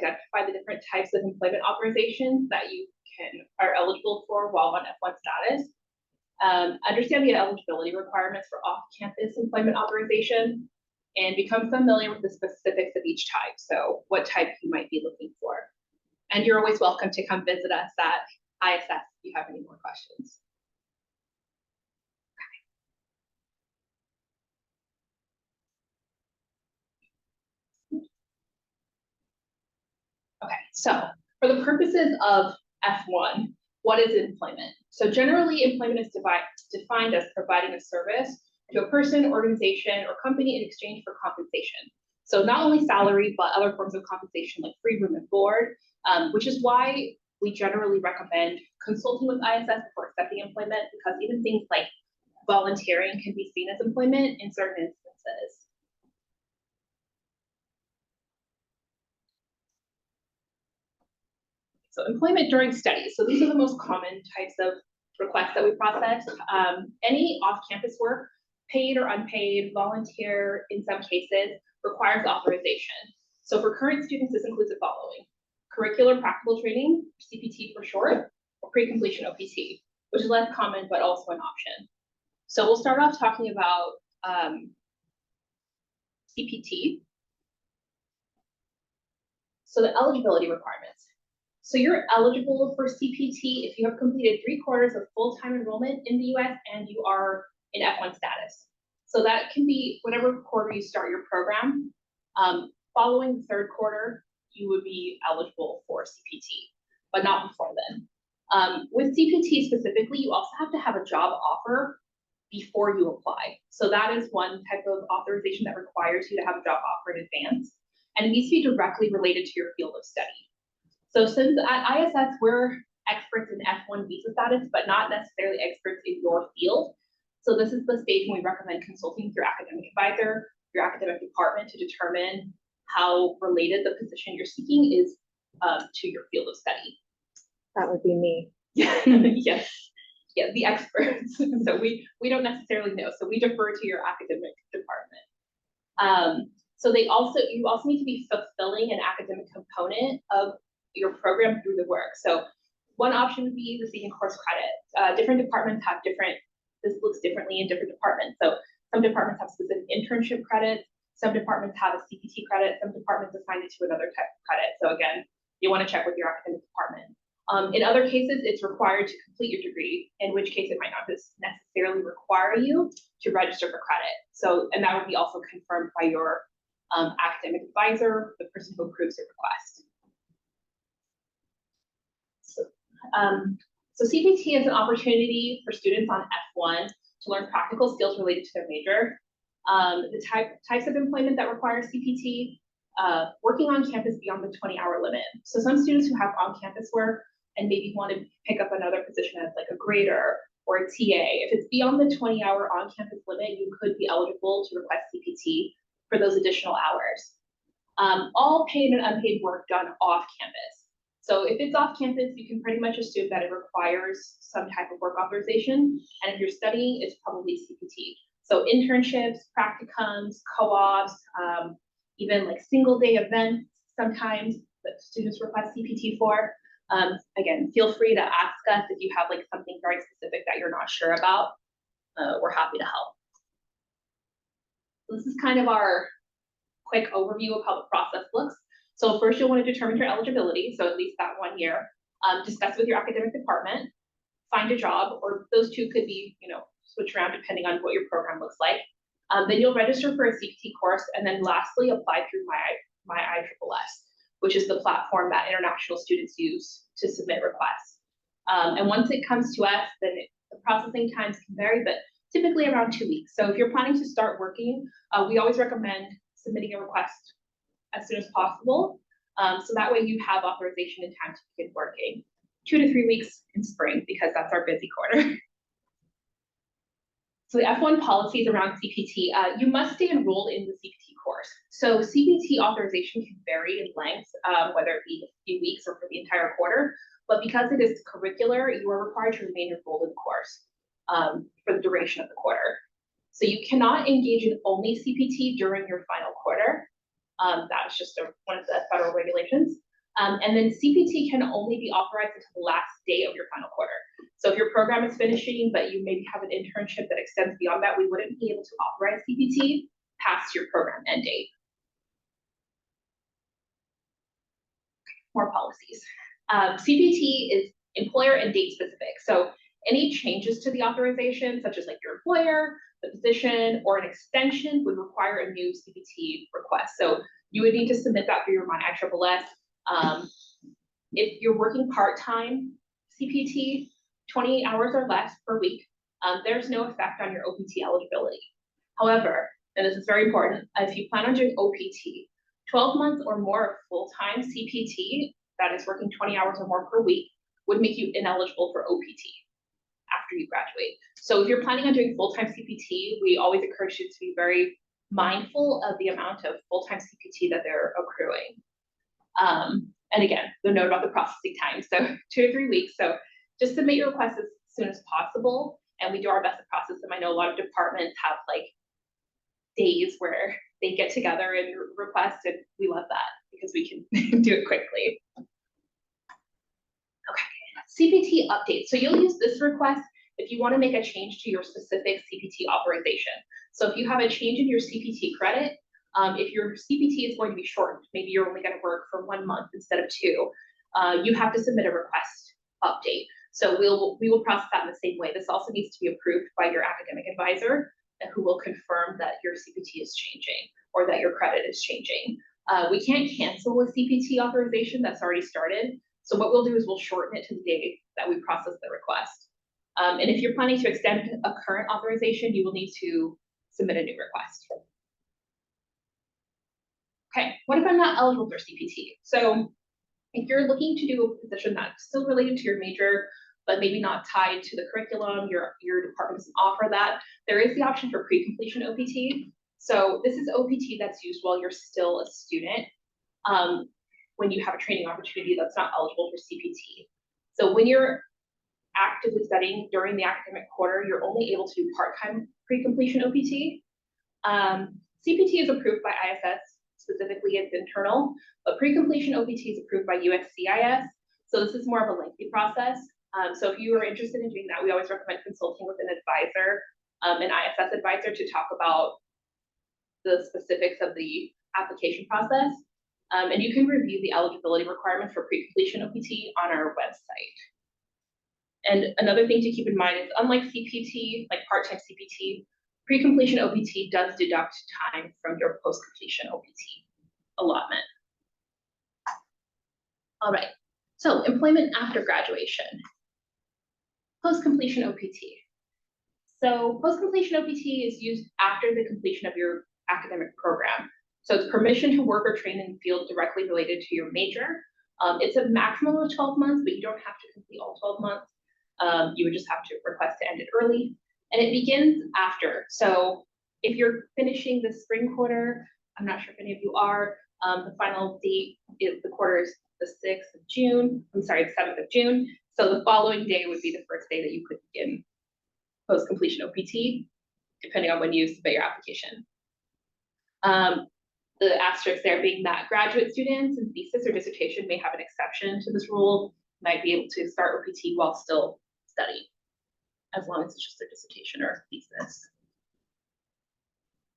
identify the different types of employment authorizations that you are eligible for while on F1 status. Understand the eligibility requirements for off-campus employment authorization, and become familiar with the specifics of each type, so what type you might be looking for. And you're always welcome to come visit us at ISS if you have any more questions. Okay, so for the purposes of F1, what is employment? So generally, employment is defined as providing a service to a person, organization, or company in exchange for compensation. So not only salary, but other forms of compensation like free room and board, which is why we generally recommend consulting with ISS before accepting employment, because even things like volunteering can be seen as employment in certain instances. So employment during studies. So these are the most common types of requests that we process. Any off-campus work, paid or unpaid, volunteer in some cases, requires authorization. So for current students, this includes the following: curricular practical training, CPT for short, or pre-completion OPT, which is less common but also an option. So we'll start off talking about CPT. So the eligibility requirements. So you're eligible for CPT if you have completed 3/4 of full-time enrollment in the US and you are in F1 status. So that can be whatever quarter you start your program. Following the 3rd quarter, you would be eligible for CPT, but not before then. With CPT specifically, you also have to have a job offer before you apply. So that is one type of authorization that requires you to have a job offer in advance, and it needs to be directly related to your field of study. So since at ISS, we're experts in F1 visa status, but not necessarily experts in your field. So this is the stage when we recommend consulting with your academic advisor, your academic department, to determine how related the position you're seeking is to your field of study. That would be me. Yes, yeah, the experts. So we don't necessarily know. So we defer to your academic department. So you also need to be fulfilling an academic component of your program through the work. So one option would be receiving course credit. Different departments have this looks differently in different departments. So some departments have specific internship credits, some departments have a CPT credit, some departments assign it to another type of credit. So again, you want to check with your academic department. In other cases, it's required to complete your degree, in which case it might not necessarily require you to register for credit. So, and that would be also confirmed by your academic advisor, the person who approves your request. So CPT is an opportunity for students on F1 to learn practical skills related to their major. The types of employment that require CPT, working on campus beyond the 20-hour limit. So some students who have on-campus work and maybe want to pick up another position as like a grader or a TA, if it's beyond the 20-hour on-campus limit, you could be eligible to request CPT for those additional hours. All paid and unpaid work done off campus. So if it's off campus, you can pretty much assume that it requires some type of work authorization. And if you're studying, it's probably CPT. So internships, practicums, co-ops, even like single day events, sometimes that students request CPT for. Again, feel free to ask us if you have like something very specific that you're not sure about. We're happy to help. So this is kind of our quick overview of how the process looks. So first you'll want to determine your eligibility, so at least that 1 year. Discuss with your academic department, find a job, or those two could be, switch around depending on what your program looks like. Then you'll register for a CPT course, and then lastly apply through my ISS, which is the platform that international students use to submit requests. And once it comes to us, then the processing times can vary, but typically around 2 weeks. So if you're planning to start working, we always recommend submitting a request as soon as possible. So that way you have authorization in time to begin working. 2 to 3 weeks in spring, because that's our busy quarter. So the F1 policies around CPT, you must stay enrolled in the CPT course. So CPT authorization can vary in length, whether it be a few weeks or for the entire quarter, but because it is curricular, you are required to remain enrolled in the course for the duration of the quarter. So you cannot engage in only CPT during your final quarter. That is just one of the federal regulations. And then CPT can only be authorized until the last day of your final quarter. So if your program is finishing, but you maybe have an internship that extends beyond that, we wouldn't be able to authorize CPT past your program end date. More policies. CPT is employer and date specific. So any changes to the authorization, such as like your employer, the position, or an extension would require a new CPT request. So you would need to submit that through your My ISSS. If you're working part-time CPT, 28 hours or less per week, there's no effect on your OPT eligibility. However, and this is very important, if you plan on doing OPT, 12 months or more of full-time CPT, that is working 20 hours or more per week, would make you ineligible for OPT after you graduate. So if you're planning on doing full-time CPT, we always encourage you to be very mindful of the amount of full-time CPT that they're accruing. And again, the note about the processing time, so 2 to 3 weeks. So just submit your requests as soon as possible, and we do our best to process them. I know a lot of departments have like days where they get together and request, and we love that because we can do it quickly. Okay, CPT update. So you'll use this request if you want to make a change to your specific CPT authorization. So if you have a change in your CPT credit, if your CPT is going to be shortened, maybe you're only going to work for 1 month instead of 2, you have to submit a request update. So we will process that in the same way. This also needs to be approved by your academic advisor, who will confirm that your CPT is changing or that your credit is changing. We can't cancel a CPT authorization that's already started. So what we'll do is we'll shorten it to the day that we process the request. And if you're planning to extend a current authorization, you will need to submit a new request. Okay, what if I'm not eligible for CPT? So if you're looking to do a position that's still related to your major, but maybe not tied to the curriculum, your department doesn't offer that, there is the option for pre-completion OPT. So this is OPT that's used while you're still a student, when you have a training opportunity that's not eligible for CPT. So when you're actively studying during the academic quarter, you're only able to do part-time pre-completion OPT. CPT is approved by ISS, specifically it's internal, but pre-completion OPT is approved by USCIS. So this is more of a lengthy process. So if you are interested in doing that, we always recommend consulting with an advisor, an ISS advisor, to talk about the specifics of the application process. And you can review the eligibility requirements for pre-completion OPT on our website. And another thing to keep in mind is, unlike CPT, like part-time CPT, pre-completion OPT does deduct time from your post-completion OPT allotment. All right, so employment after graduation. Post-completion OPT. So post-completion OPT is used after the completion of your academic program. So it's permission to work or train in the field directly related to your major. It's a maximum of 12 months, but you don't have to complete all 12 months. You would just have to request to end it early. And it begins after. So if you're finishing the spring quarter, I'm not sure if any of you are, the final date is the quarter is the 6th of June. I'm sorry, the 7th of June. So the following day would be the first day that you could begin post-completion OPT, depending on when you submit your application. The asterisk there being that graduate students in thesis or dissertation may have an exception to this rule, might be able to start OPT while still studying, as long as it's just a dissertation or thesis.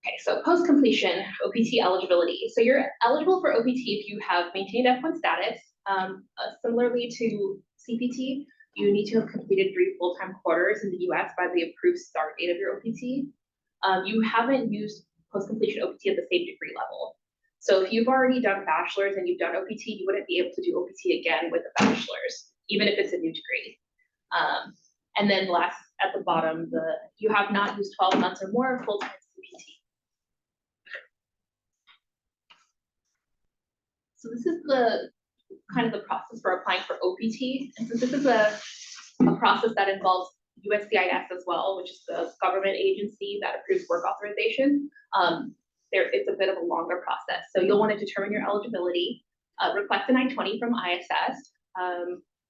Okay, so post-completion OPT eligibility. So you're eligible for OPT if you have maintained F1 status. Similarly to CPT, you need to have completed 3 full-time quarters in the US by the approved start date of your OPT. You haven't used post-completion OPT at the same degree level. So if you've already done bachelor's and you've done OPT, you wouldn't be able to do OPT again with a bachelor's, even if it's a new degree. And then last at the bottom, you have not used 12 months or more of full-time CPT. So this is the kind of the process for applying for OPT. And since this is a process that involves USCIS as well, which is the government agency that approves work authorization, it's a bit of a longer process. So you'll want to determine your eligibility, request an I-20 from ISS,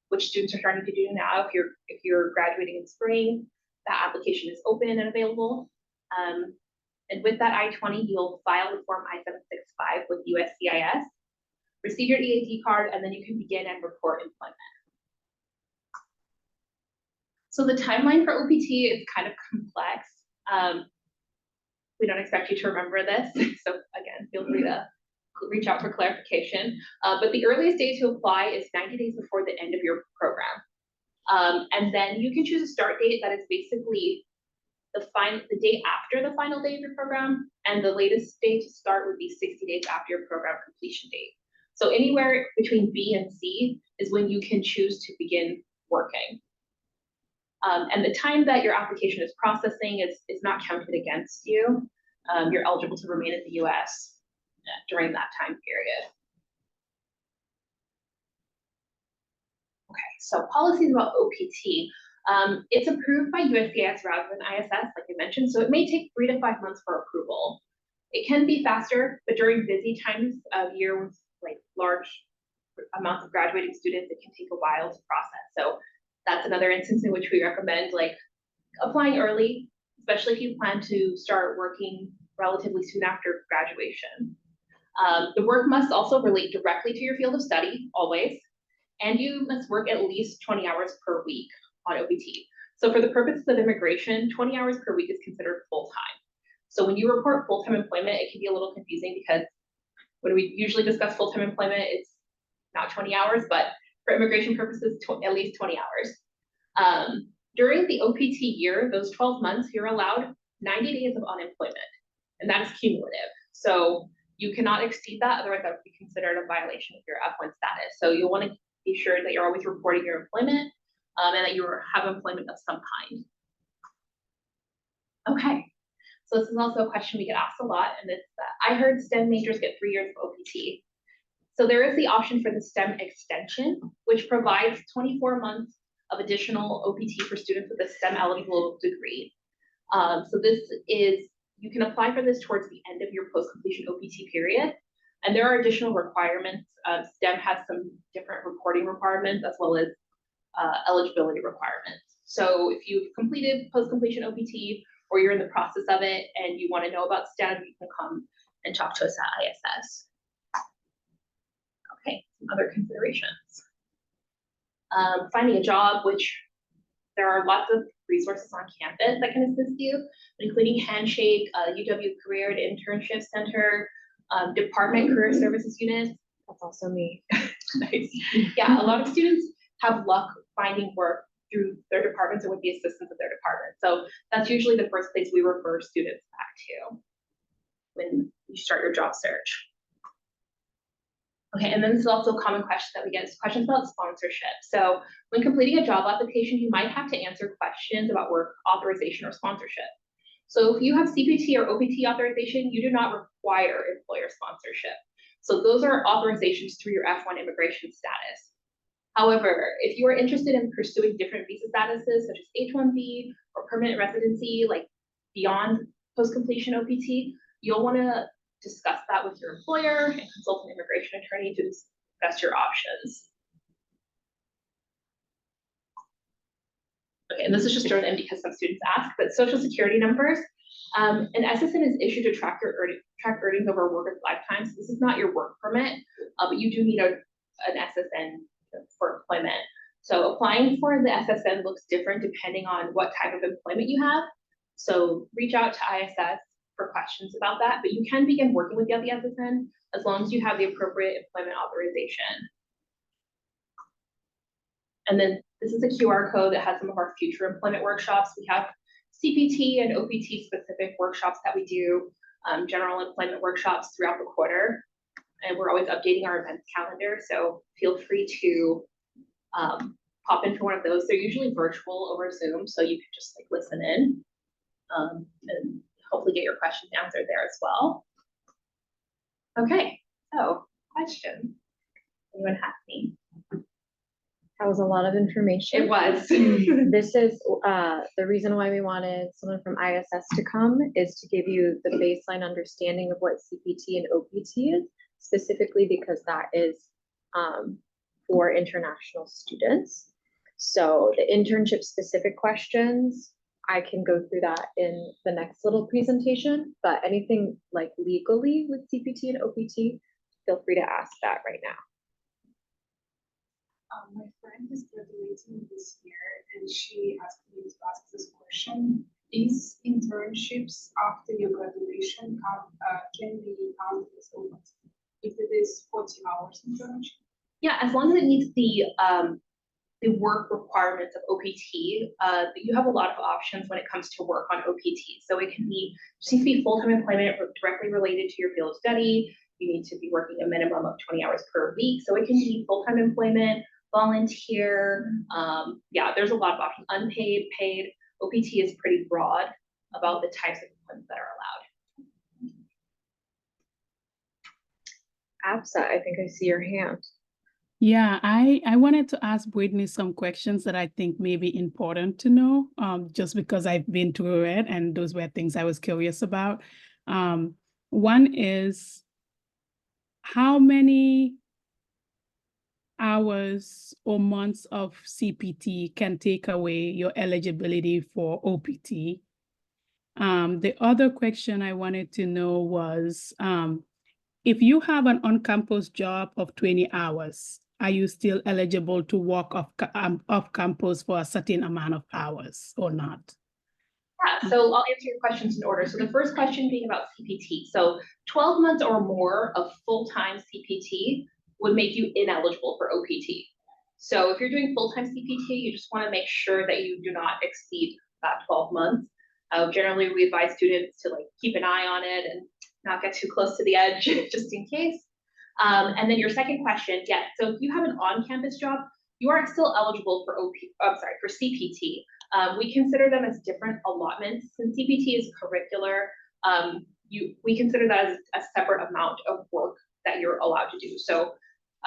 which students are starting to do now. If you're graduating in spring, that application is open and available. And with that I-20, you'll file the form I-765 with USCIS. receive your EAD card, and then you can begin and report employment. So the timeline for OPT is kind of complex. We don't expect you to remember this, so again, feel free to reach out for clarification. But the earliest day to apply is 90 days before the end of your program. And then you can choose a start date that is basically the day after the final day of your program, and the latest day to start would be 60 days after your program completion date. So anywhere between B and C is when you can choose to begin working. And the time that your application is processing is not counted against you. You're eligible to remain in the US during that time period. Okay, so policies about OPT. It's approved by USCIS rather than ISS, like I mentioned, so it may take 3 to 5 months for approval. It can be faster, but during busy times of year with like large amounts of graduating students, it can take a while to process. So that's another instance in which we recommend like applying early, especially if you plan to start working relatively soon after graduation. The work must also relate directly to your field of study, always, and you must work at least 20 hours per week on OPT. So for the purposes of immigration, 20 hours per week is considered full-time. So when you report full-time employment, it can be a little confusing because when we usually discuss full-time employment, it's not 20 hours, but for immigration purposes, at least 20 hours. During the OPT year, those 12 months, you're allowed 90 days of unemployment, and that is cumulative. So you cannot exceed that, otherwise that would be considered a violation of your F1 status. So you'll want to be sure that you're always reporting your employment and that you have employment of some kind. Okay, so this is also a question we get asked a lot, and it's I heard STEM majors get 3 years of OPT. So there is the option for the STEM extension, which provides 24 months of additional OPT for students with a STEM eligible degree. So this is, you can apply for this towards the end of your post-completion OPT period. And there are additional requirements. STEM has some different reporting requirements as well as eligibility requirements. So if you've completed post-completion OPT or you're in the process of it and you want to know about STEM, you can come and talk to us at ISS. Okay, some other considerations. Finding a job, which there are lots of resources on campus that can assist you, including Handshake, UW Career and Internship Center, Department Career Services Units. That's also me. Nice. Yeah, a lot of students have luck finding work through their departments or with the assistance of their department. So that's usually the first place we refer students back to when you start your job search. Okay, and then this is also a common question that we get, is questions about sponsorship. So when completing a job application, you might have to answer questions about work authorization or sponsorship. So if you have CPT or OPT authorization, you do not require employer sponsorship. So those are authorizations through your F1 immigration status. However, if you are interested in pursuing different visa statuses, such as H-1B or permanent residency, like beyond post-completion OPT, you'll want to discuss that with your employer and consult an immigration attorney to discuss your options. Okay, and this is just thrown in because some students ask, but social security numbers. An SSN is issued to track earnings over a worker's lifetime. So this is not your work permit, but you do need an SSN for employment. So applying for the SSN looks different depending on what type of employment you have. So reach out to ISS for questions about that, but you can begin working with the SSN as long as you have the appropriate employment authorization. And then this is a QR code that has some of our future employment workshops. We have CPT and OPT specific workshops that we do, general employment workshops throughout the quarter. And we're always updating our events calendar, so feel free to pop in for one of those. They're usually virtual over Zoom, so you can just like listen in and hopefully get your questions answered there as well. Okay, so question. Anyone have me? That was a lot of information. It was. This is the reason why we wanted someone from ISS to come, is to give you the baseline understanding of what CPT and OPT is, specifically because that is for international students. So the internship specific questions, I can go through that in the next little presentation, but anything like legally with CPT and OPT, feel free to ask that right now. My friend is graduating this year and she asked me to ask this question. Is internships after your graduation can be counted as OPT if it is 40 hours internship? Yeah, as long as it meets the work requirements of OPT, you have a lot of options when it comes to work on OPT. So it can be, just needs to be full-time employment directly related to your field of study. You need to be working a minimum of 20 hours per week. So it can be full-time employment, volunteer. Yeah, there's a lot of options. Unpaid, paid. OPT is pretty broad about the types of employment that are allowed. Absa, I think I see your hand. Yeah, I wanted to ask Brittany some questions that I think may be important to know, just because I've been through it and those were things I was curious about. One is, how many hours or months of CPT can take away your eligibility for OPT? The other question I wanted to know was, if you have an on-campus job of 20 hours, are you still eligible to work off campus for a certain amount of hours or not? Yeah, so I'll answer your questions in order. So the first question being about CPT. So 12 months or more of full-time CPT would make you ineligible for OPT. So if you're doing full-time CPT, you just want to make sure that you do not exceed that 12 months. Generally, we advise students to keep an eye on it and not get too close to the edge just in case. And then your second question, yes. So if you have an on-campus job, you are still eligible for for CPT. We consider them as different allotments. Since CPT is curricular, we consider that as a separate amount of work that you're allowed to do. So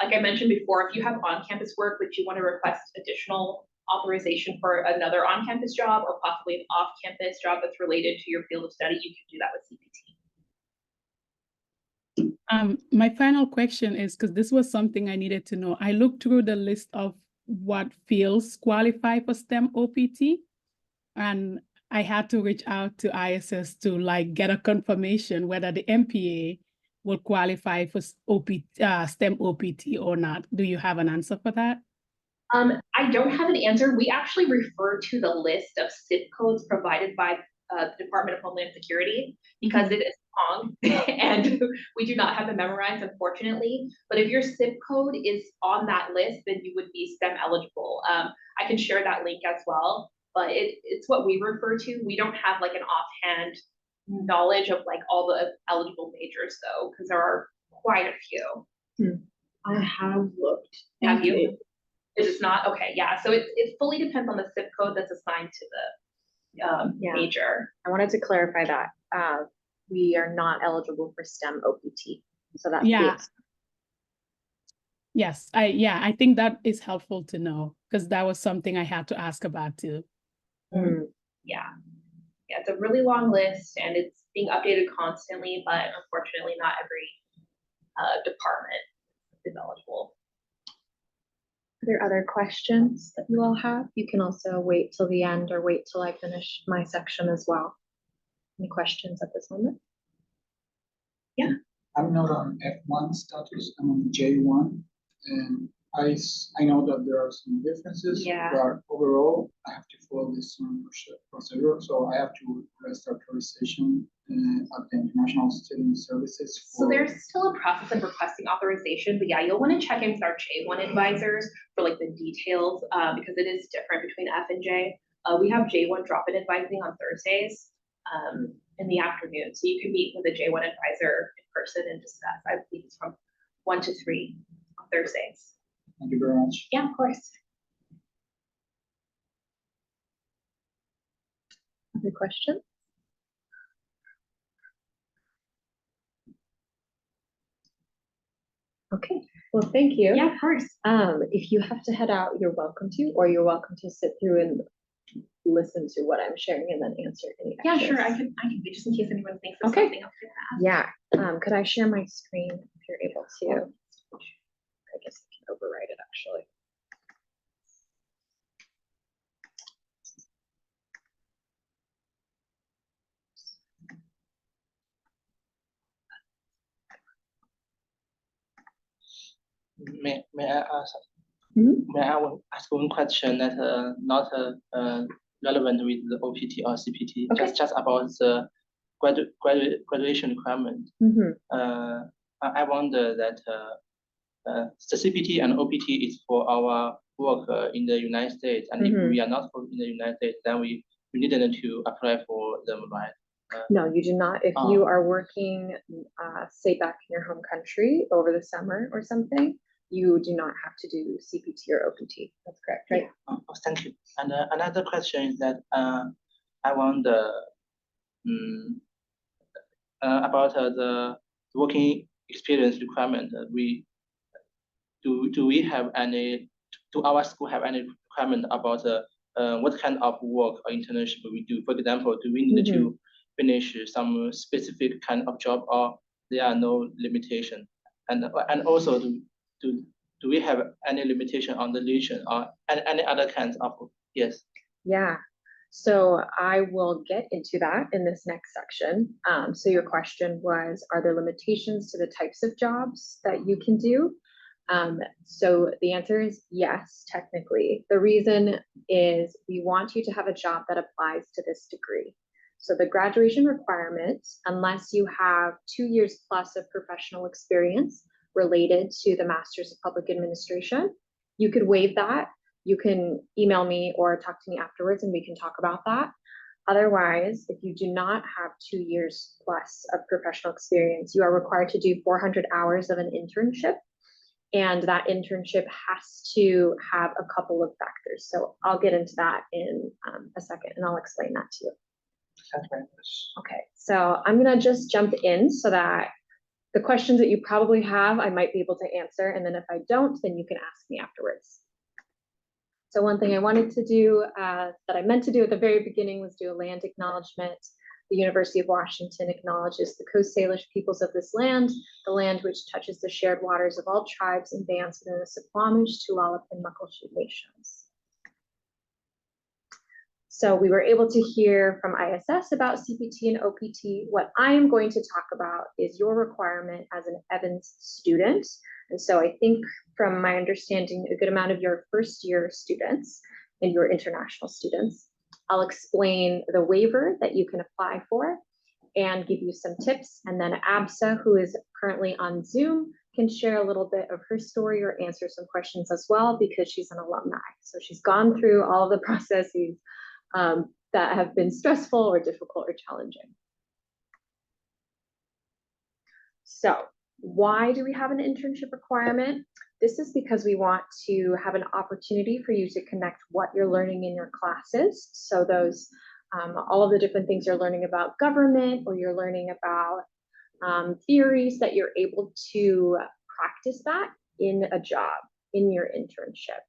like I mentioned before, if you have on-campus work, but you want to request additional authorization for another on-campus job or possibly an off-campus job that's related to your field of study, you can do that with CPT. My final question is, because this was something I needed to know. I looked through the list of what fields qualify for STEM OPT, and I had to reach out to ISS to get a confirmation whether the MPA will qualify for STEM OPT or not. Do you have an answer for that? I don't have an answer. We actually refer to the list of zip codes provided by the Department of Homeland Security because it is long and we do not have them memorized, unfortunately. But if your zip code is on that list, then you would be STEM eligible. I can share that link as well, but it's what we refer to. We don't have an offhand knowledge of all the eligible majors though, because there are quite a few. I have looked. Have you? Is it not? Okay, yeah. So it fully depends on the zip code that's assigned to the major. I wanted to clarify that. We are not eligible for STEM OPT. So that's Yes, I think that is helpful to know because that was something I had to ask about too. Yeah, it's a really long list and it's being updated constantly, but unfortunately not every department is eligible. Are there other questions that you all have? You can also wait till the end or wait till I finish my section as well. Any questions at this moment? Yeah. I'm not on F1 status, I'm on J1. And I know that there are some differences, but overall, I have to follow this procedure. So I have to request authorization at the International Student Services. So there's still a process of requesting authorization, but yeah, you'll want to check in with our J1 advisors for the details because it is different between F and J. We have J1 drop-in advising on Thursdays in the afternoon. So you can meet with a J1 advisor in person and discuss. I believe it's from 1 to 3 on Thursdays. Thank you very much. Yeah, of course. Other questions? Okay, well, thank you. Yeah, of course. If you have to head out, you're welcome to, or you're welcome to sit through and listen to what I'm sharing and then answer any Yeah, questions. sure. I can be just in case anyone thinks there's something else to ask. Yeah. Could I share my screen if you're able to? I guess I can override it actually. May I ask one question that not relevant with the OPT or CPT, Okay. just about the graduation requirement. I wonder that the CPT and OPT is for our work in the United States, and if we are not in the United States, then we needed to apply for them, right? No, you do not. If you are working, say back in your home country over the summer or something, you do not have to do CPT or OPT. That's correct, right? Yeah. Thank you. And another question is that I wonder about the working experience requirement. Do we have any? Do our school have any requirement about what kind of work or internship we do? For example, do we need to finish some specific kind of job, or there are no limitation? And also, do we have any limitation on the region or any other kinds of? Yes. Yeah. So I will get into that in this next section. So your question was, are there limitations to the types of jobs that you can do? So the answer is yes, technically. The reason is we want you to have a job that applies to this degree. So the graduation requirement, unless you have 2 years plus of professional experience related to the Master's of Public Administration, you could waive that. You can email me or talk to me afterwards and we can talk about that. Otherwise, if you do not have 2 years plus of professional experience, you are required to do 400 hours of an internship. And that internship has to have a couple of factors. So I'll get into that in a second and I'll explain that to you. Thanks very much. Okay, so I'm gonna just jump in so that the questions that you probably have, I might be able to answer. And then if I don't, then you can ask me afterwards. So one thing I wanted to do that I meant to do at the very beginning was do a land acknowledgement. The University of Washington acknowledges the Coast Salish peoples of this land, the land which touches the shared waters of all tribes and bands within the Suquamish, Tulalip, and Muckleshoot nations. So we were able to hear from ISS about CPT and OPT. What I am going to talk about is your requirement as an Evans student. And so I think from my understanding, a good amount of your first year students and your international students, I'll explain the waiver that you can apply for and give you some tips. And then Absa, who is currently on Zoom, can share a little bit of her story or answer some questions as well, because she's an alumni. So she's gone through all the processes that have been stressful or difficult or challenging. So why do we have an internship requirement? This is because we want to have an opportunity for you to connect what you're learning in your classes. So those, all of the different things you're learning about government, or you're learning about theories, that you're able to practice that in a job, in your internship.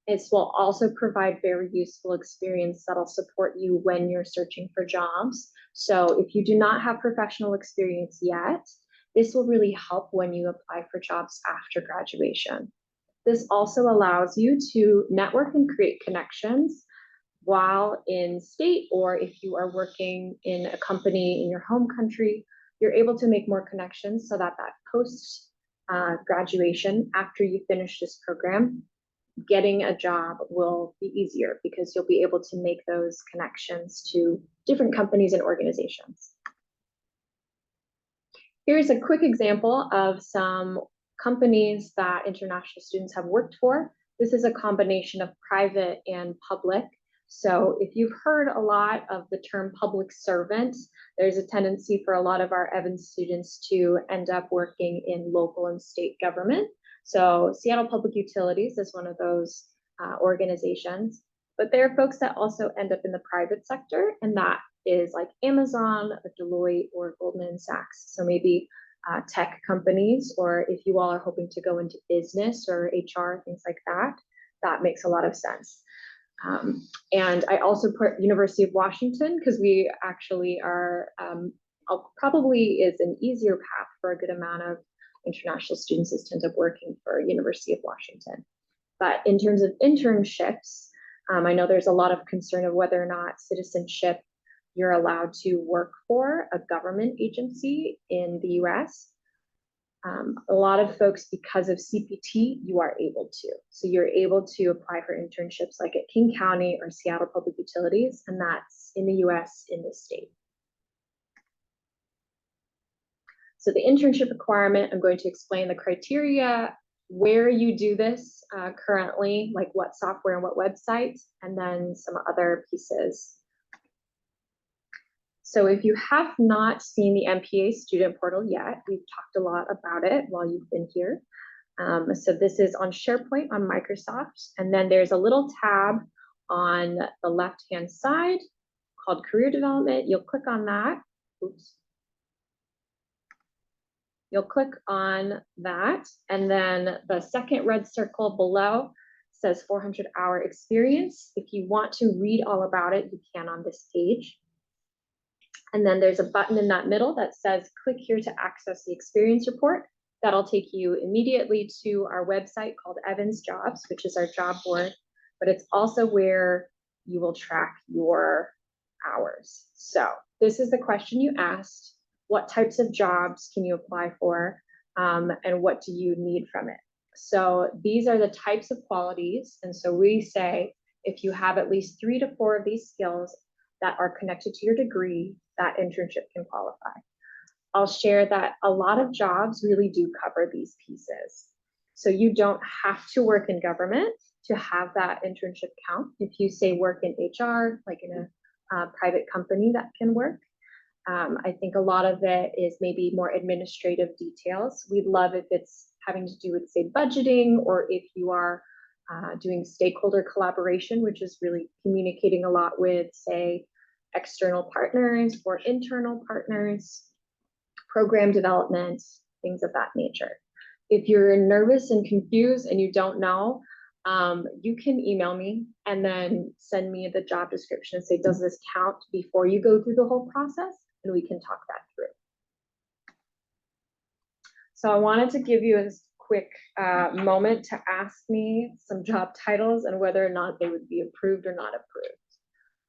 It will also provide very useful experience that'll support you when you're searching for jobs. So if you do not have professional experience yet, this will really help when you apply for jobs after graduation. This also allows you to network and create connections while in state, or if you are working in a company in your home country, you're able to make more connections so that post graduation, after you finish this program, getting a job will be easier because you'll be able to make those connections to different companies and organizations. Here's a quick example of some companies that international students have worked for. This is a combination of private and public. So if you've heard a lot of the term public servant, there's a tendency for a lot of our Evans students to end up working in local and state government. So Seattle Public Utilities is one of those organizations, but there are folks that also end up in the private sector, and that is like Amazon, Deloitte, or Goldman Sachs. So maybe tech companies, or if you all are hoping to go into business or HR, things like that, that makes a lot of sense. And I also put University of Washington because we actually are, probably is an easier path for a good amount of international students is to end up working for University of Washington. But in terms of internships, I know there's a lot of concern of whether or not citizenship, you're allowed to work for a government agency in the US. A lot of folks, because of CPT, you are able to. So you're able to apply for internships like at King County or Seattle Public Utilities, and that's in the US in the state. So the internship requirement, I'm going to explain the criteria, where you do this currently, like what software and what website, and then some other pieces. So if you have not seen the MPA student portal yet, we've talked a lot about it while you've been here. So this is on SharePoint on Microsoft, and then there's a little tab on the left-hand side called Career Development. You'll click on that. Oops. You'll click on that, and then the second red circle below says 400-hour experience. If you want to read all about it, you can on this page. And then there's a button in that middle that says, click here to access the experience report. That'll take you immediately to our website called Evans Jobs, which is our job board, but it's also where you will track your hours. So this is the question you asked. What types of jobs can you apply for, and what do you need from it? So these are the types of qualities. And so we say, if you have at least 3 to 4 of these skills that are connected to your degree, that internship can qualify. I'll share that a lot of jobs really do cover these pieces. So you don't have to work in government to have that internship count. If you say work in HR, like in a private company, that can work. I think a lot of it is maybe more administrative details. We'd love if it's having to do with, say, budgeting, or if you are doing stakeholder collaboration, which is really communicating a lot with, say, external partners or internal partners, program development, things of that nature. If you're nervous and confused and you don't know, you can email me and then send me the job description and say, does this count, before you go through the whole process, and we can talk that through. So I wanted to give you a quick moment to ask me some job titles and whether or not they would be approved or not approved.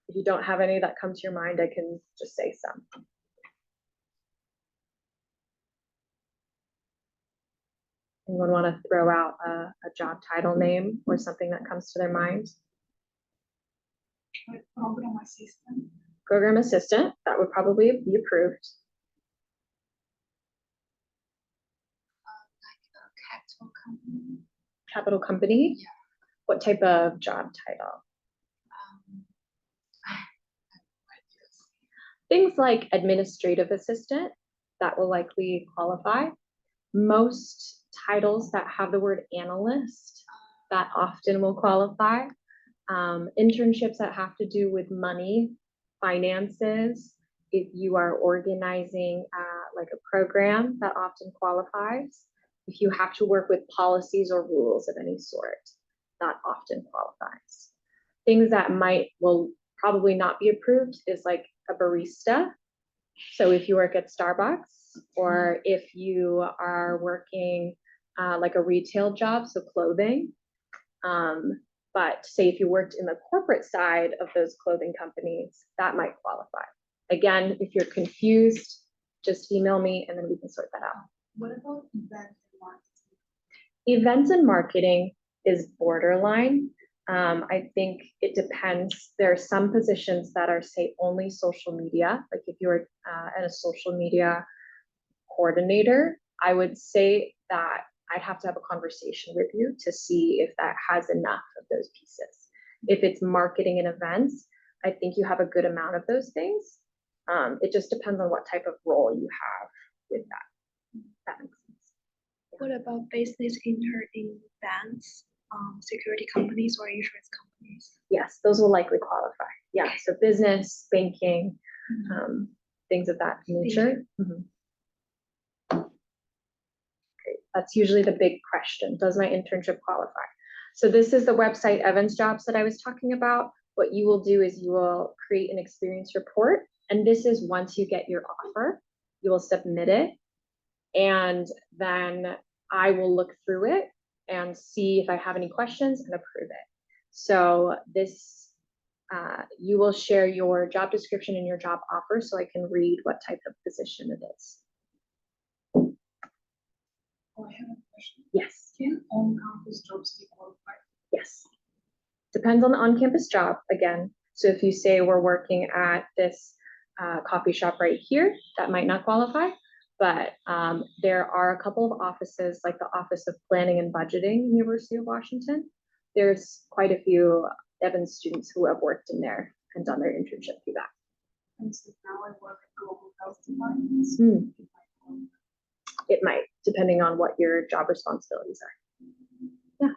If you don't have any that come to your mind, I can just say some. Anyone want to throw out a job title name or something that comes to their mind? Program assistant. Program assistant, that would probably be approved. Like a capital company. Capital company? Yeah. What type of job title? Things like administrative assistant, that will likely qualify. Most titles that have the word analyst, that often will qualify. Internships that have to do with money, finances, if you are organizing like a program, that often qualifies. If you have to work with policies or rules of any sort, that often qualifies. Things that will probably not be approved is like a barista. So if you work at Starbucks, or if you are working like a retail job, so clothing. But say if you worked in the corporate side of those clothing companies, that might qualify. Again, if you're confused, just email me and then we can sort that out. What about event and marketing? Events and marketing is borderline. I think it depends. There are some positions that are, say, only social media. Like if you're a social media coordinator, I would say that I'd have to have a conversation with you to see if that has enough of those pieces. If it's marketing and events, I think you have a good amount of those things. It just depends on what type of role you have with that. That makes sense. What about business in banks, security companies, or insurance companies? Yes, those will likely qualify. Yeah, so business, banking, things of that nature. Great. That's usually the big question. Does my internship qualify? So this is the website Evans Jobs that I was talking about. What you will do is you will create an experience report. And this is once you get your offer, you will submit it. And then I will look through it and see if I have any questions and approve it. So this, you will share your job description and your job offer so I can read what type of position it is. Oh, I have a question. Yes, Can on-campus jobs be qualified? yes. Depends on the on-campus job again. So if you say we're working at this coffee shop right here, that might not qualify. But there are a couple of offices, like the Office of Planning and Budgeting, University of Washington. There's quite a few Evans students who have worked in there and done their internship through that. And so now I work at global health departments. Hmm. It might, depending on what your job responsibilities are. Yeah.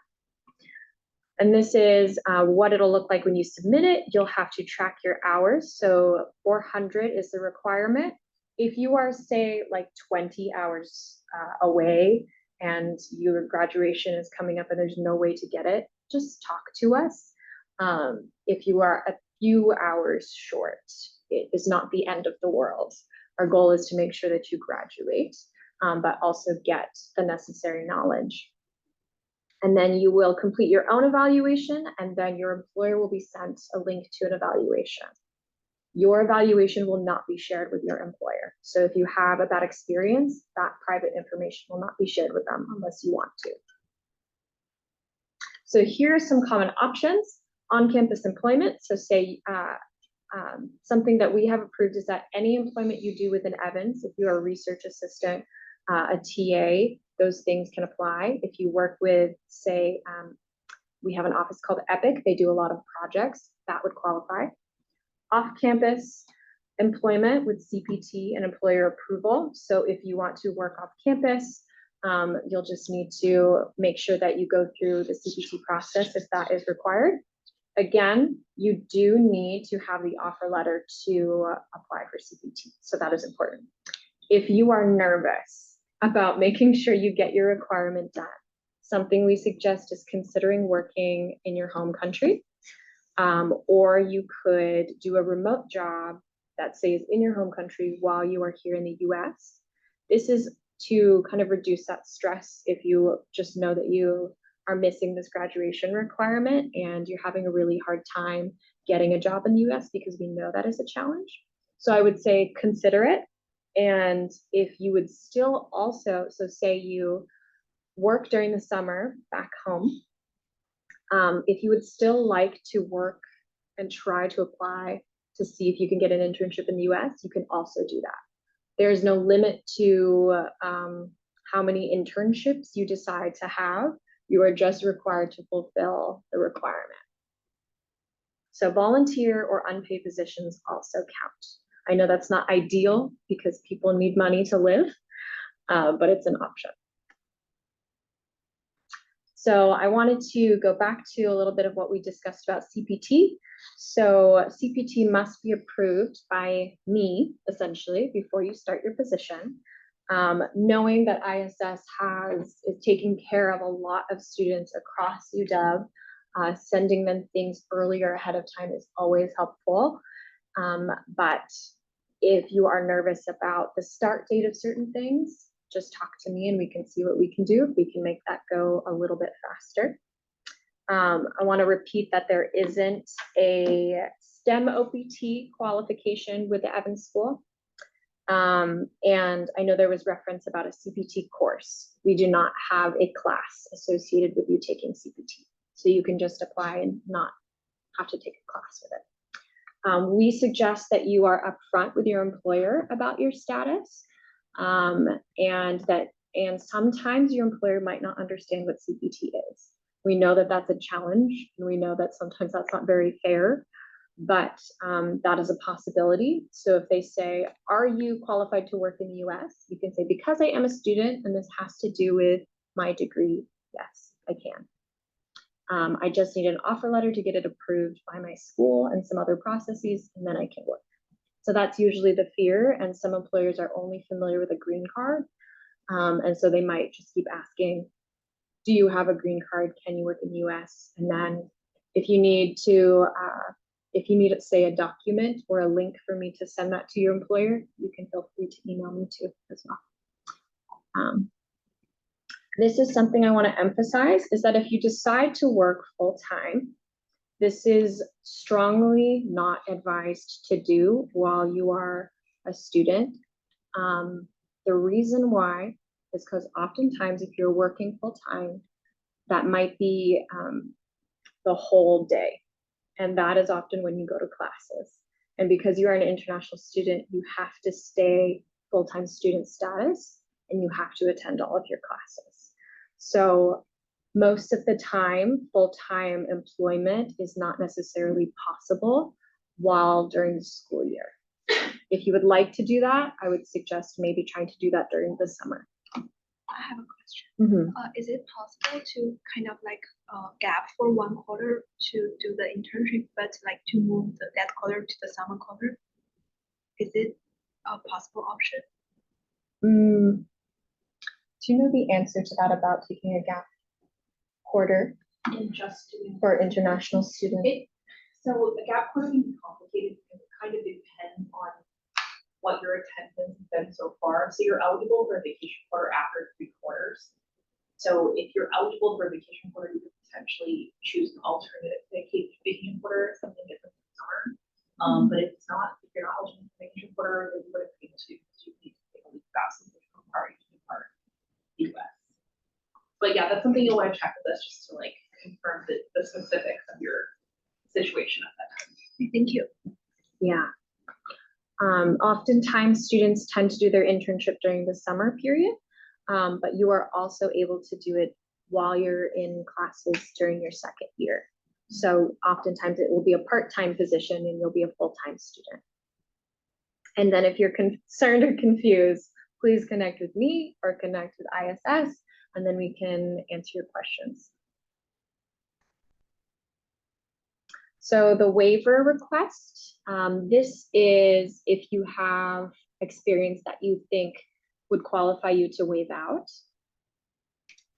And this is what it'll look like when you submit it. You'll have to track your hours. So 400 is the requirement. If you are, say, like 20 hours away and your graduation is coming up and there's no way to get it, just talk to us. If you are a few hours short, it is not the end of the world. Our goal is to make sure that you graduate, but also get the necessary knowledge. And then you will complete your own evaluation, and then your employer will be sent a link to an evaluation. Your evaluation will not be shared with your employer. So if you have a bad experience, that private information will not be shared with them unless you want to. So here are some common options. On-campus employment. So say something that we have approved is that any employment you do within Evans, if you're a research assistant, a TA, those things can apply. If you work with, say, we have an office called Epic, they do a lot of projects, that would qualify. Off-campus employment with CPT and employer approval. So if you want to work off campus, you'll just need to make sure that you go through the CPT process if that is required. Again, you do need to have the offer letter to apply for CPT. So that is important. If you are nervous about making sure you get your requirement done, something we suggest is considering working in your home country. Or you could do a remote job that stays in your home country while you are here in the US. This is to kind of reduce that stress if you just know that you are missing this graduation requirement and you're having a really hard time getting a job in the US, because we know that is a challenge. So I would say consider it. And if you would still also, so say you work during the summer back home, if you would still like to work and try to apply to see if you can get an internship in the US, you can also do that. There is no limit to how many internships you decide to have. You are just required to fulfill the requirement. So volunteer or unpaid positions also count. I know that's not ideal because people need money to live, but it's an option. So I wanted to go back to a little bit of what we discussed about CPT. So CPT must be approved by me, essentially, before you start your position. Knowing that ISS is taking care of a lot of students across UW, sending them things earlier ahead of time is always helpful. But if you are nervous about the start date of certain things, just talk to me and we can see what we can do if we can make that go a little bit faster. I want to repeat that there isn't a STEM OPT qualification with the Evans School. And I know there was reference about a CPT course. We do not have a class associated with you taking CPT. So you can just apply and not have to take a class with it. We suggest that you are upfront with your employer about your status. And sometimes your employer might not understand what CPT is. We know that that's a challenge, and we know that sometimes that's not very fair, but that is a possibility. So if they say, are you qualified to work in the US? You can say, because I am a student and this has to do with my degree, yes, I can. I just need an offer letter to get it approved by my school and some other processes, and then I can work. So that's usually the fear, and some employers are only familiar with a green card. And so they might just keep asking, do you have a green card? Can you work in the US? And then if you need to, say, a document or a link for me to send that to your employer, you can feel free to email me too as well. This is something I want to emphasize, is that if you decide to work full-time, this is strongly not advised to do while you are a student. The reason why is because oftentimes if you're working full-time, that might be the whole day. And that is often when you go to classes. And because you are an international student, you have to stay full-time student status and you have to attend all of your classes. So most of the time, full-time employment is not necessarily possible while during the school year. If you would like to do that, I would suggest maybe trying to do that during the summer. I have a question. Is it possible to kind of like gap for 1 quarter to do the internship, but like to move that quarter to the summer quarter? Is it a possible option? Do you know the answer to that about taking a gap quarter And just doing. for international students? So the gap quarter can be complicated because it kind of depends on what your attendance has been so far. So you're eligible for a vacation quarter after 3 quarters. So if you're eligible for a vacation quarter, you could potentially choose an alternative vacation quarter, something different from summer. But if you're not eligible for vacation quarter, then you wouldn't be able to, because you need to take a leave of absence, which will require you to be part of the US. But yeah, that's something you'll want to check with us just to like confirm the specifics of your situation at that time. Thank you. Yeah. Oftentimes students tend to do their internship during the summer period, but you are also able to do it while you're in classes during your second year. So oftentimes it will be a part-time position and you'll be a full-time student. And then if you're concerned or confused, please connect with me or connect with ISS, and then we can answer your questions. So the waiver request, this is if you have experience that you think would qualify you to waive out,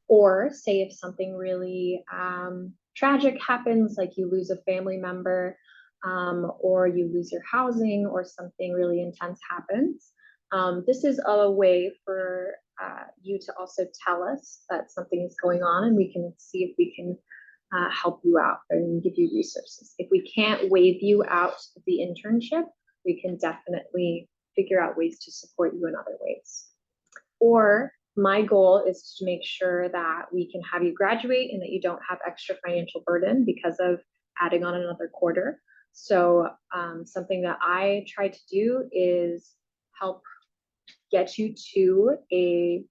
or say if something really tragic happens, like you lose a family member, or you lose your housing, or something really intense happens. This is a way for you to also tell us that something is going on, and we can see if we can help you out and give you resources. If we can't waive you out of the internship, we can definitely figure out ways to support you in other ways. Or my goal is to make sure that we can have you graduate and that you don't have extra financial burden because of adding on another quarter. So something that I try to do is help get you to a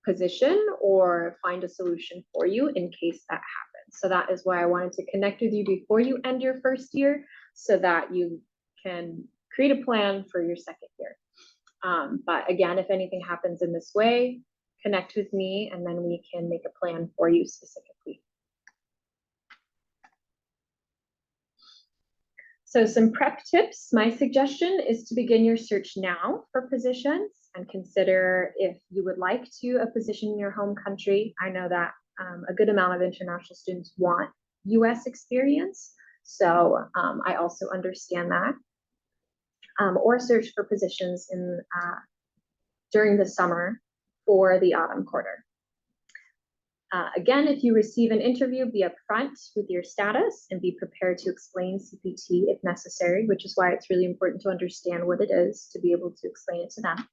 position or find a solution for you in case that happens. So that is why I wanted to connect with you before you end your first year so that you can create a plan for your second year. But again, if anything happens in this way, connect with me and then we can make a plan for you specifically. So some prep tips. My suggestion is to begin your search now for positions and consider if you would like a position in your home country. I know that a good amount of international students want US experience. So I also understand that. Or search for positions during the summer for the autumn quarter. Again, if you receive an interview, be upfront with your status and be prepared to explain CPT if necessary, which is why it's really important to understand what it is to be able to explain it to them.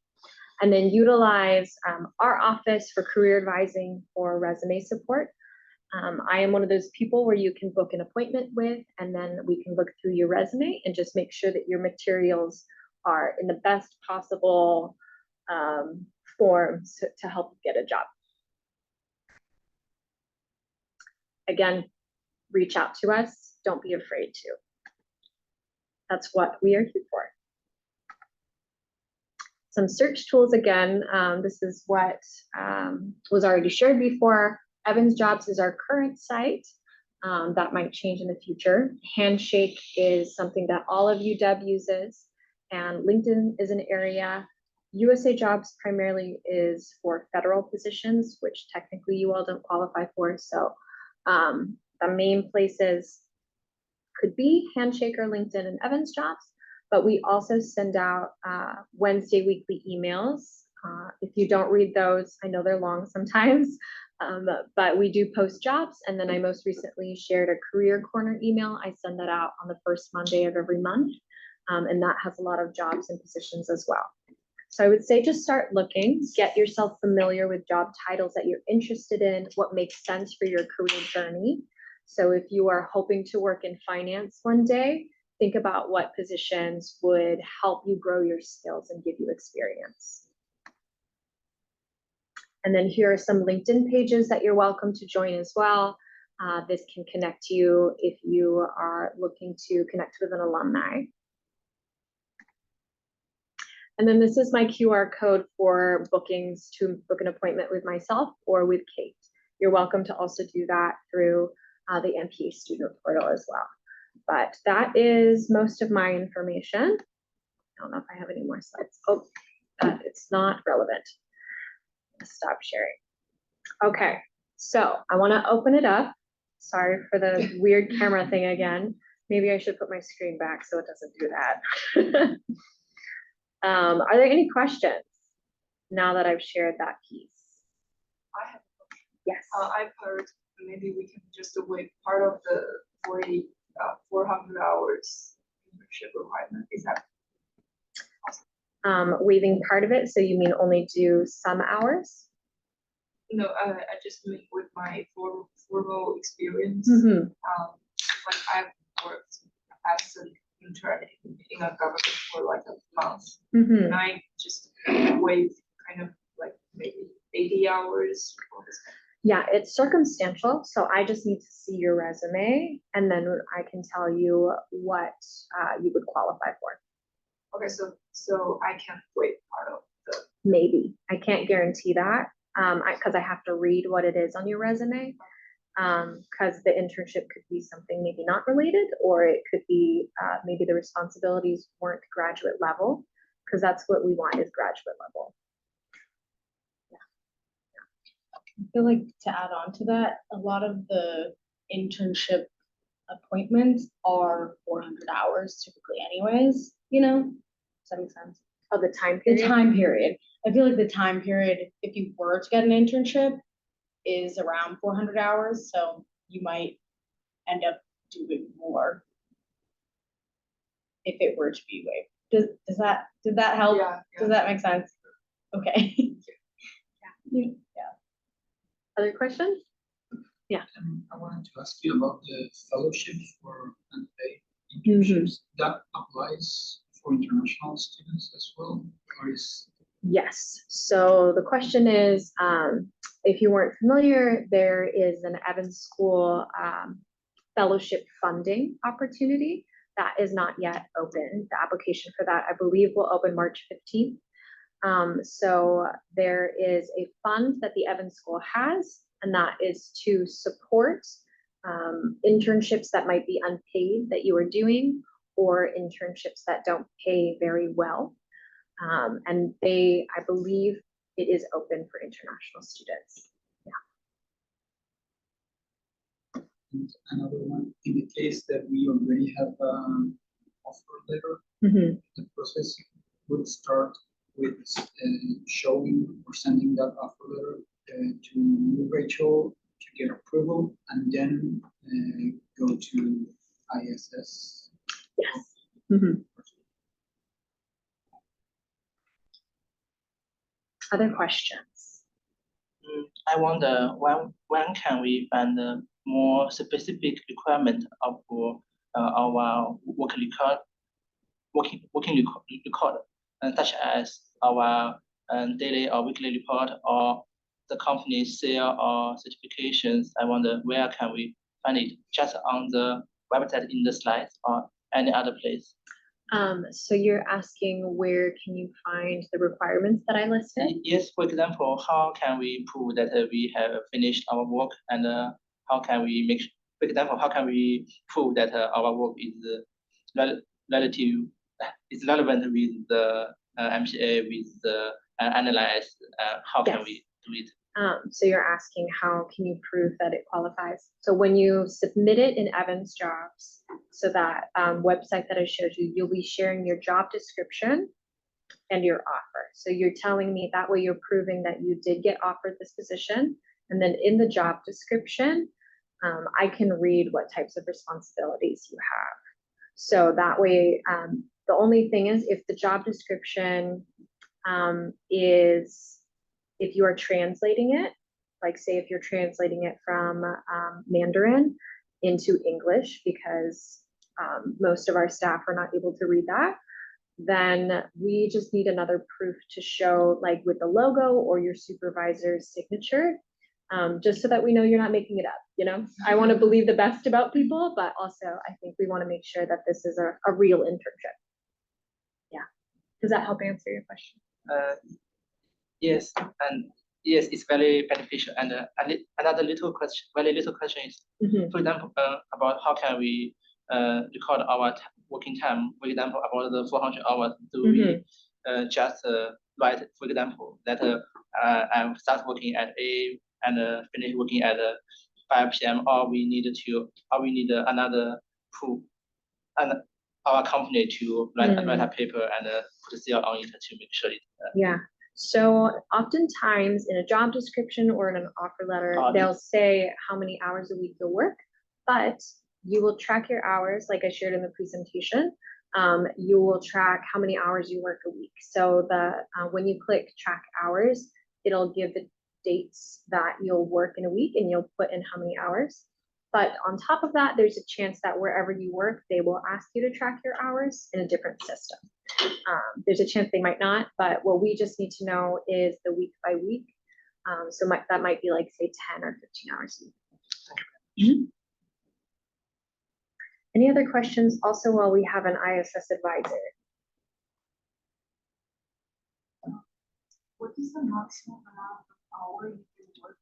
And then utilize our office for career advising or resume support. I am one of those people where you can book an appointment with, and then we can look through your resume and just make sure that your materials are in the best possible form to help you get a job. Again, reach out to us. Don't be afraid to. That's what we are here for. Some search tools again. This is what was already shared before. Evans Jobs is our current site. That might change in the future. Handshake is something that all of UW uses, and LinkedIn is an area. USA Jobs primarily is for federal positions, which technically you all don't qualify for. So the main places could be Handshake or LinkedIn and Evans Jobs, but we also send out Wednesday weekly emails. If you don't read those, I know they're long sometimes, but we do post jobs. And then I most recently shared a career corner email. I send that out on the first Monday of every month. And that has a lot of jobs and positions as well. So I would say just start looking, get yourself familiar with job titles that you're interested in, what makes sense for your career journey. So if you are hoping to work in finance one day, think about what positions would help you grow your skills and give you experience. And then here are some LinkedIn pages that you're welcome to join as well. This can connect you if you are looking to connect with an alumni. And then this is my QR code for bookings to book an appointment with myself or with Kate. You're welcome to also do that through the MPA student portal as well. But that is most of my information. I don't know if I have any more slides. Oh, it's not relevant. Stop sharing. Okay, so I want to open it up. Sorry for the weird camera thing again. Maybe I should put my screen back so it doesn't do that. Are there any questions now that I've shared that piece? I have a question. Yes. I've heard maybe we can just waive part of the 400 hours internship requirement. Is that Waiving part of it, so you mean only do some hours? no? I just mean with my formal experience. Mm-hmm. Like I've worked as an intern in a government for like a month, Mm-hmm. and I just waive kind of like maybe 80 hours for this. Yeah, it's circumstantial, so I just need to see your resume, and then I can tell you what you would qualify for. Okay, so I can waive part of the. Maybe. I can't guarantee that, because I have to read what it is on your resume, because the internship could be something maybe not related, or it could be maybe the responsibilities weren't graduate level, because that's what we want is graduate level. I feel like to add on to that, a lot of the internship appointments are 400 hours typically anyways, you know? Does that make sense? Oh, the time The period? time period. I feel like the time period, if you were to get an internship, is around 400 hours, so you might end up doing more if it were to be waived. Did that help? Yeah. Does that make sense? Okay. Yeah. Other questions? I wanted to ask you about the fellowships for unpaid internships. That applies for international students as well, or is? Yes. So the question is, if you weren't familiar, there is an Evans School fellowship funding opportunity that is not yet open. The application for that, I believe, will open March 15th. So there is a fund that the Evans School has, and that is to support internships that might be unpaid that you are doing, or internships that don't pay very well. And I believe it is open for international students. Yeah. And another one, in the case that we already have offer letter, the process would start with showing or sending that offer letter to you, Rachel, to get approval, and then go to ISS. Yes. Other questions? I wonder when can we find a more specific requirement of our working record, such as our daily or weekly report or the company's sale or certifications. I wonder where can we find it? Just on the website in the slides or any other place? So you're asking where can you find the requirements that I listed? Yes, for example, how can we prove that we have finished our work, and how can we for example, how can we prove that our work is relevant with the MCA, with the analyze? How can we do it? So you're asking how can you prove that it qualifies? So when you submit it in Evans Jobs, so that website that I showed you, you'll be sharing your job description and your offer. So you're telling me that way you're proving that you did get offered this position. And then in the job description, I can read what types of responsibilities you have. So that way, the only thing is if the job description is if you are translating it, like say if you're translating it from Mandarin into English, because most of our staff are not able to read that, then we just need another proof to show, like with the logo or your supervisor's signature, just so that we know you're not making it up, you know? I want to believe the best about people, but also I think we want to make sure that this is a real internship. Yeah. Does that help answer your question? Yes, and yes, it's very beneficial. And another little question, very little question is, for example, about how can we record our working time? For example, about the 400 hours, do we just write, for example, that I start working at 8 and finish working at 5 p.m. or we need another proof and our company to write a paper and put a seal on it to make sure it. Yeah. So oftentimes in a job description or in an offer letter, they'll say how many hours a week you'll work, but you will track your hours, like I shared in the presentation. You will track how many hours you work a week. So when you click track hours, it'll give the dates that you'll work in a week and you'll put in how many hours. But on top of that, there's a chance that wherever you work, they will ask you to track your hours in a different system. There's a chance they might not, but what we just need to know is the week by week. So that might be like, say, 10 or 15 hours a week. Any other questions? Also, while we have an ISS advisor. What is the maximum amount of hours you can work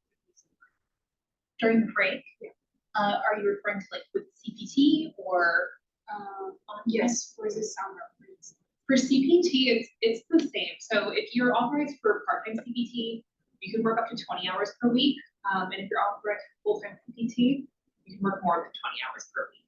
During the break? Yeah. Are you referring to like with CPT or? Yes, for the summer, please. For CPT, it's the same. So if you're authorized for part-time CPT, you can work up to 20 hours per week. And if you're authorized for full-time CPT, you can work more than 20 hours per week.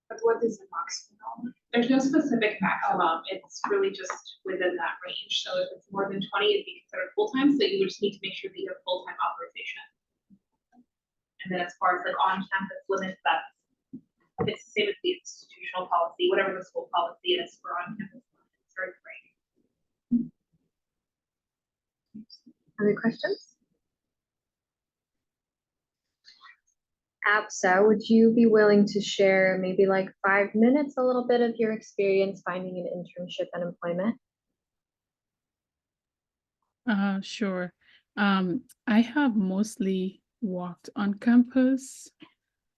But what is the maximum? There's no specific maximum. It's really just within that range. So if it's more than 20, it'd be considered full-time. So you would just need to make sure that you have full-time authorization. And then as far as like on-campus limits, it's the same as the institutional policy, whatever the school policy is for on-campus limits during break. Other questions? Absa, would you be willing to share maybe like 5 minutes, a little bit of your experience finding an internship and employment? Sure. I have mostly worked on campus,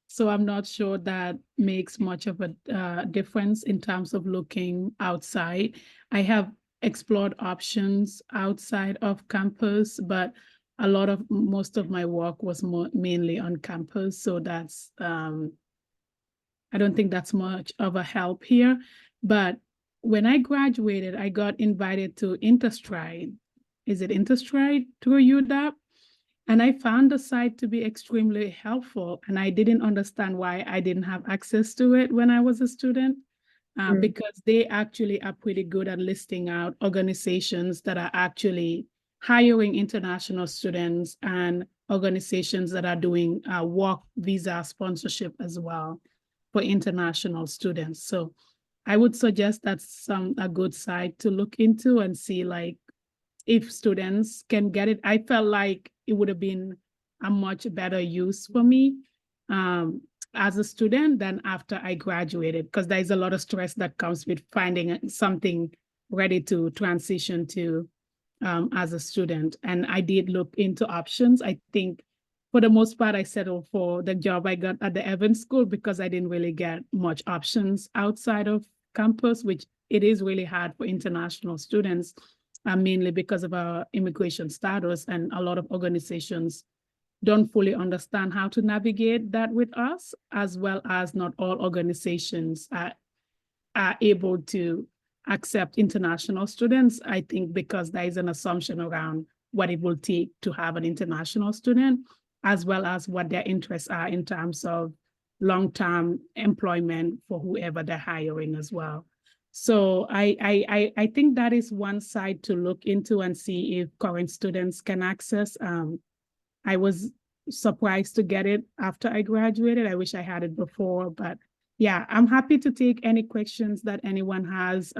so I'm not sure that makes much of a difference in terms of looking outside. I have explored options outside of campus, but most of my work was mainly on campus, so that's I don't think that's much of a help here. But when I graduated, I got invited to Interstride. Is it Interstride through UW? And I found the site to be extremely helpful, and I didn't understand why I didn't have access to it when I was a student, because they actually are pretty good at listing out organizations that are actually hiring international students and organizations that are doing work visa sponsorship as well for international students. So I would suggest that's a good site to look into and see like if students can get it. I felt like it would have been a much better use for me as a student than after I graduated, because there's a lot of stress that comes with finding something ready to transition to as a student. And I did look into options. I think for the most part, I settled for the job I got at the Evans School because I didn't really get much options outside of campus, which it is really hard for international students. Mainly because of our immigration status, and a lot of organizations don't fully understand how to navigate that with us, as well as not all organizations are able to accept international students. I think because there is an assumption around what it will take to have an international student, as well as what their interests are in terms of long-term employment for whoever they're hiring as well. So I think that is one side to look into and see if current students can access. I was surprised to get it after I graduated. I wish I had it before, but yeah, I'm happy to take any questions that anyone has.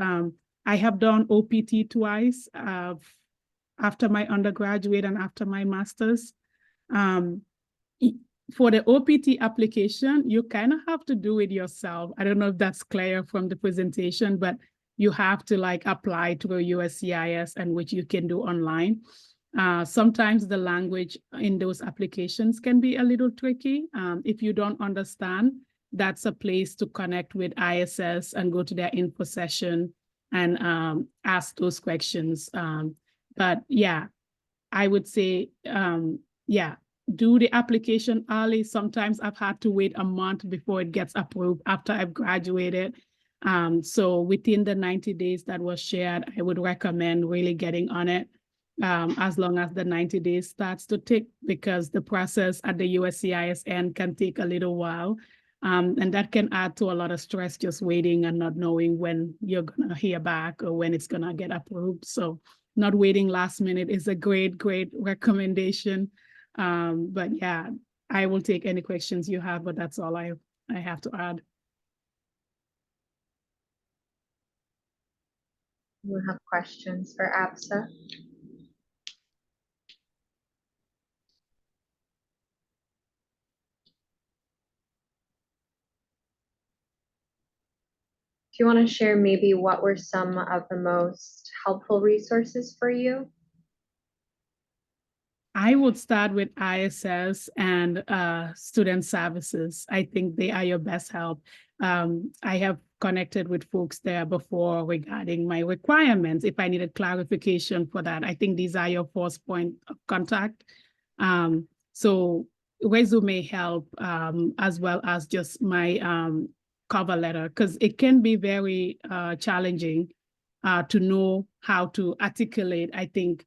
I have done OPT twice after my undergraduate and after my master's. For the OPT application, you kind of have to do it yourself. I don't know if that's clear from the presentation, but you have to like apply to a USCIS, and which you can do online. Sometimes the language in those applications can be a little tricky. If you don't understand, that's a place to connect with ISS and go to their info session and ask those questions. But yeah, I would say, yeah, do the application early. Sometimes I've had to wait a month before it gets approved after I've graduated. So within the 90 days that was shared, I would recommend really getting on it as long as the 90 days starts to tick, because the process at the USCIS end can take a little while. And that can add to a lot of stress, just waiting and not knowing when you're gonna hear back or when it's gonna get approved. So not waiting last minute is a great, great recommendation. But yeah, I will take any questions you have, but that's all I have to add. You have questions for Absa? Do you want to share maybe what were some of the most helpful resources for you? I would start with ISS and student services. I think they are your best help. I have connected with folks there before regarding my requirements. If I needed clarification for that, I think these are your first point of contact. So resume help, as well as just my cover letter, because it can be very challenging to know how to articulate. I think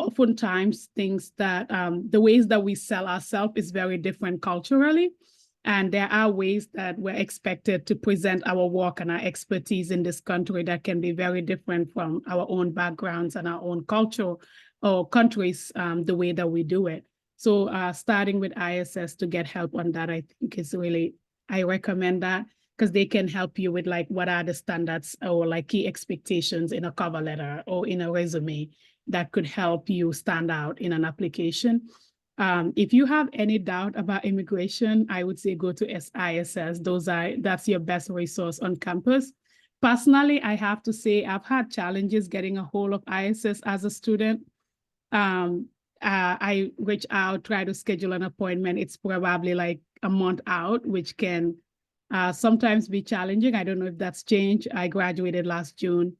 oftentimes things that the ways that we sell ourselves is very different culturally. And there are ways that we're expected to present our work and our expertise in this country that can be very different from our own backgrounds and our own culture or countries, the way that we do it. So starting with ISS to get help on that, I think is really, I recommend that, because they can help you with like what are the standards or like key expectations in a cover letter or in a resume that could help you stand out in an application. If you have any doubt about immigration, I would say go to ISS. That's your best resource on campus. Personally, I have to say I've had challenges getting a hold of ISS as a student. I reach out, try to schedule an appointment. It's probably like a month out, which can sometimes be challenging. I don't know if that's changed. I graduated last June.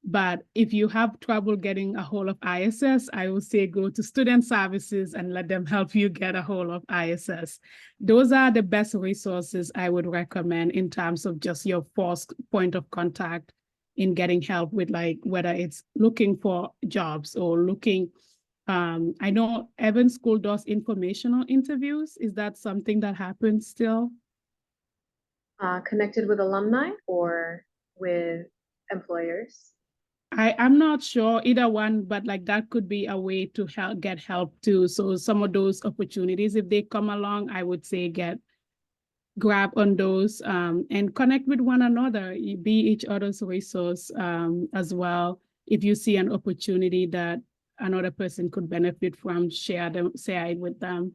But if you have trouble getting a hold of ISS, I would say go to student services and let them help you get a hold of ISS. Those are the best resources I would recommend in terms of just your first point of contact in getting help with like whether it's looking for jobs or looking. I know Evans School does informational interviews. Is that something that happens still? Connected with alumni or with employers? I'm not sure either one, but like that could be a way to get help too. So some of those opportunities, if they come along, I would say grab on those and connect with one another, be each other's resource as well. If you see an opportunity that another person could benefit from, share it with them.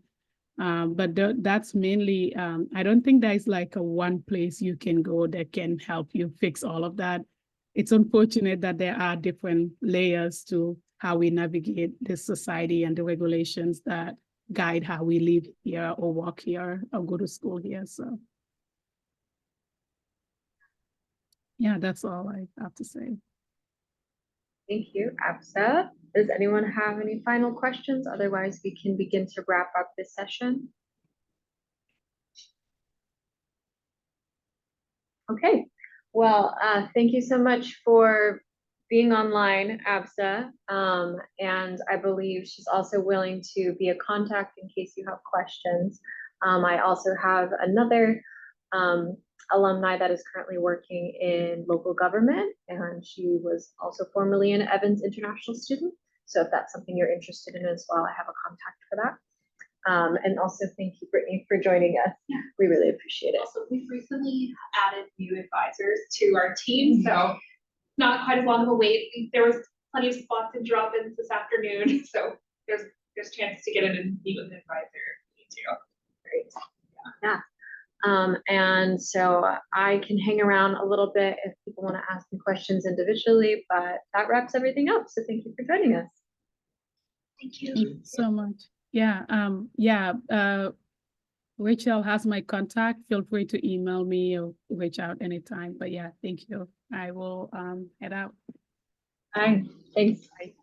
But that's mainly, I don't think there's like a one place you can go that can help you fix all of that. It's unfortunate that there are different layers to how we navigate this society and the regulations that guide how we live here or work here or go to school here. So yeah, that's all I have to say. Thank you, Absa. Does anyone have any final questions? Otherwise, we can begin to wrap up this session. Okay, well, thank you so much for being online, Absa. And I believe she's also willing to be a contact in case you have questions. I also have another alumni that is currently working in local government, and she was also formerly an Evans international student. So if that's something you're interested in as well, I have a contact for that. And also thank you, Brittany, for joining us. Yeah. We really appreciate it. Also, we've recently added new advisors to our team. So not quite as long of a wait. There was plenty of spots to drop in this afternoon, so there's chances to get in and meet with an advisor if you need to. Great. Yeah. And so I can hang around a little bit if people want to ask me questions individually, but that wraps everything up. So thank you for joining us. Thank you. Thank you so much. Yeah, Rachel has my contact. Feel free to email me or reach out anytime. But yeah, thank you. I will head out. Bye. Thanks. Bye.